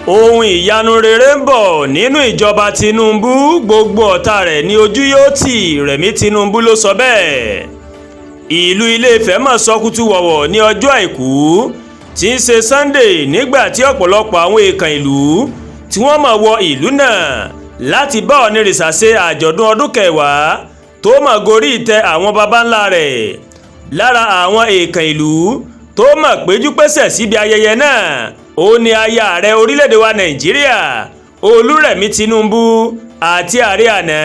ohun ìyanu rere ń bọ̀ nínú ìjọba Tinubu, gbogbo ọ̀tá rẹ̀ ní ojú yóò tì. Remi Tinubu ló sọ bẹ́ẹ̀. Ìlú Ilé-Ifẹ̀ mọ̀ sọkútù wọ̀wọ̀ ní ọjọ́ àìkú tí ń ṣe Sunday, nígbà tí ọ̀pọ̀lọpọ̀ àwọn èèkàn ìlú tí wọ́n mọ̀ wọ ìlú náà láti bá Ọ̀nìrìṣà ṣe àjọ̀dún ọdún kẹwàá tó mọ̀ gorí ìtẹ́ àwọn baba ńlá rẹ̀. Lára àwọn èèkàn ìlú tó mọ̀ péjú pésẹ̀ síbi ayẹyẹ náà ó ní aya ààrẹ orílẹ̀-èdè wa Nàìjíríà Oluremi Tinubu àti ààrẹ àná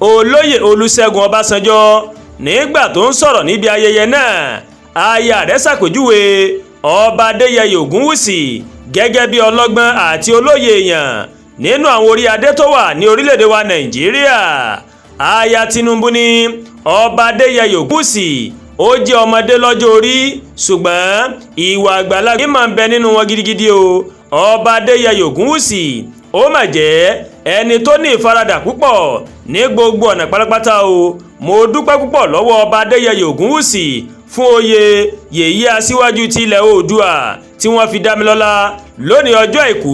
olóyè Olúṣẹ́gun Ọbásanjọ́. Nígbà tó ń sọ̀rọ̀ níbi ayẹyẹ náà, aya rẹ̀ ṣàpèjúwe ọba Adéyẹyè Ògúnwùsì gẹ́gẹ́ bí ọlọ́gbọ́n àti olóye èèyàn nínú àwọn orí adé tó wà ní orílẹ̀-èdè wa Nàìjíríà. Aya Tinubu ní ọba Adéyẹyè Ògúnwùsì ó jẹ́ ọmọdé lọ́jọ́ orí, ṣùgbọ́n ìwà àgbàlagbà máa ń bẹ nínú wọn gidigidi o. Ọba Adéyẹyè Ògúnwùsì ó mà jẹ́ ẹni tó ní ìfaradà púpọ̀ ní gbogbo ọ̀nà pátápátá o. Mo dúpẹ́ púpọ̀ lọ́wọ́ ọba Adéyẹyè Ògúnwùsì fún oyè yèyé aṣíwájú ti ilẹ̀ Oòduà tí wọ́n fi dá mi lọ́lá lónìí ọjọ́ àìkú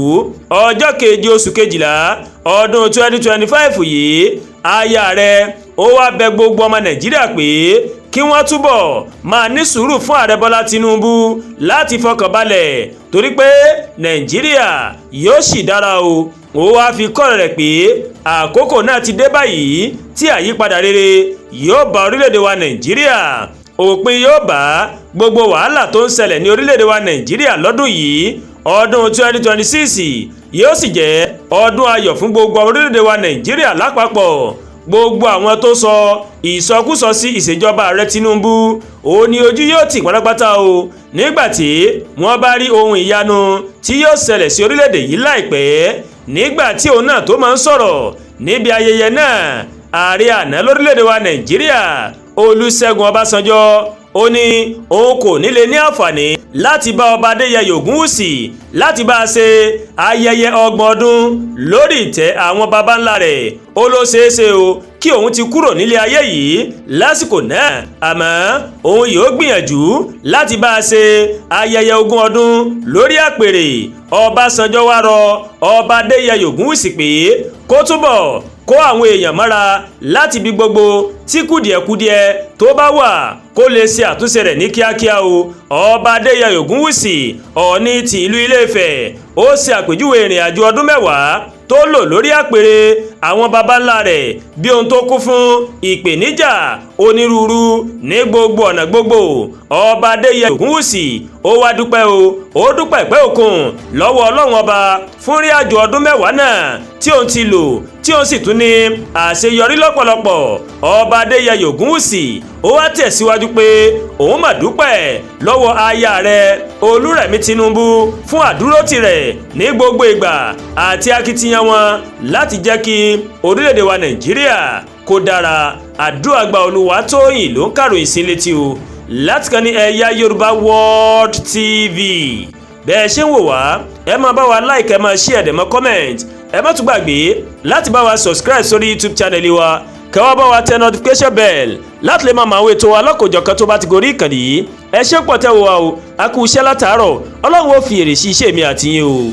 ọjọ́ keje oṣù kejìlá ọdún 2025 yìí. Aya rẹ̀ ó wá bẹ gbogbo ọmọ Nàìjíríà pé kí wọ́n túbọ̀ máa ní sùúrù fún ààrẹ Bọ́lá Tinubu láti fọkàn balẹ̀ torí pé Nàìjíríà yóò sì dára o. Ó wá fi kọ́ rẹ̀ pé àkókò náà ti dé báyìí tí àyípadà rere yóò bá orílẹ̀-èdè wa Nàìjíríà. Òpin yóò bá gbogbo wàhálà tó ń ṣẹlẹ̀ ní orílẹ̀-èdè wa Nàìjíríà lọ́dún yìí. Ọdún 2026 yóò sì jẹ́ ọdún ayọ̀ fún gbogbo orílẹ̀-èdè wa Nàìjíríà lápapọ̀. Gbogbo àwọn tó sọ ìsọkúsọ sí ìṣèjọba ààrẹ Tinubu ó ní ojú yóò tì pátápátá o nígbàtí wọ́n bá rí ohun ìyanu tí yóò ṣẹlẹ̀ sí orílẹ̀-èdè yìí láìpẹ́. Nígbàtí òun náà tó máa ń sọ̀rọ̀ níbi ayẹyẹ náà, ààrẹ àná lórílẹ̀-èdè wa Nàìjíríà Olúṣẹ́gun Ọbásanjọ́ ó ní òun kò ní lè ní àǹfààní láti bá ọba Adéyẹyè Ògúnwùsì láti bá a ṣe ayẹyẹ 30 ọdún lórí ìtẹ́ àwọn baba ńlá rẹ̀. Ó ló ṣeéṣe o kí òun ti kúrò nílé ayé yìí lásìkò náà, àmọ́ òun yóò gbìyànjú láti bá a ṣe ayẹyẹ 20 ọdún lórí àpèrè. Ọbásanjọ́ wá rọ ọba Adéyẹyè Ògúnwùsì pé kó túbọ̀ kó àwọn èèyàn mọ́ra láti bí gbogbo tí kùdìẹ̀kudiẹ tó bá wà kó lè ṣe àtúnṣe rẹ̀ ní kíákíá o. Ọba Adéyẹyè Ògúnwùsì Ọọ̀ni ti ìlú Ilé-Ifẹ̀ ó ṣe àpèjúwe ìrìn àjò ọdún 10 tó lò lórí àpèrè àwọn baba ńlá rẹ̀ bí ohun tó kún fún ìpèníjà onírúurú ní gbogbo ọ̀nà gbogbo. Ọba Adéyẹyè Ògúnwùsì ó wá dúpẹ́ o, ó dúpẹ́ pẹ́ òkun lọ́wọ́ Ọlọ́run ọba fún ìrìn àjò ọdún 10 náà tí òun ti lò, tí òun sì tún ní àṣeyọrí lọ́pọ̀lọpọ̀. Ọba Adéyẹyè Ògúnwùsì ó wá tẹ̀síwájú pé òun mà dúpẹ́ lọ́wọ́ aya rẹ̀ Oluremi Tinubu fún àdúrótì rẹ̀ ní gbogbo ìgbà àti akitiyan wọn láti jẹ́ kí orílẹ̀-èdè wa Nàìjíríà kó dára. Àdúrà gba Olúwatóyìn ló ń kàròyìn sí létí o láti kàn ní eyayorubaworldtv. Bẹ́ẹ̀ ṣe ń wò wá, ẹ máa bá wa like, ẹ máa share, ẹ máa comment. Ẹ má tún gbàgbé láti bá wa subscribe sórí YouTube channel wa, kẹ́ wá bá wa tẹ notification bell láti lè máa máa wo ètò wa lọ́kọ̀jọ̀kan tó bá ti gorí ìkànnì yìí. Ẹ ṣé pọ̀ tẹ́ wò wá o, a kú iṣẹ́ látàárọ̀. Ọlọ́run ó fi èrè sí iṣẹ́ mi àti yín o.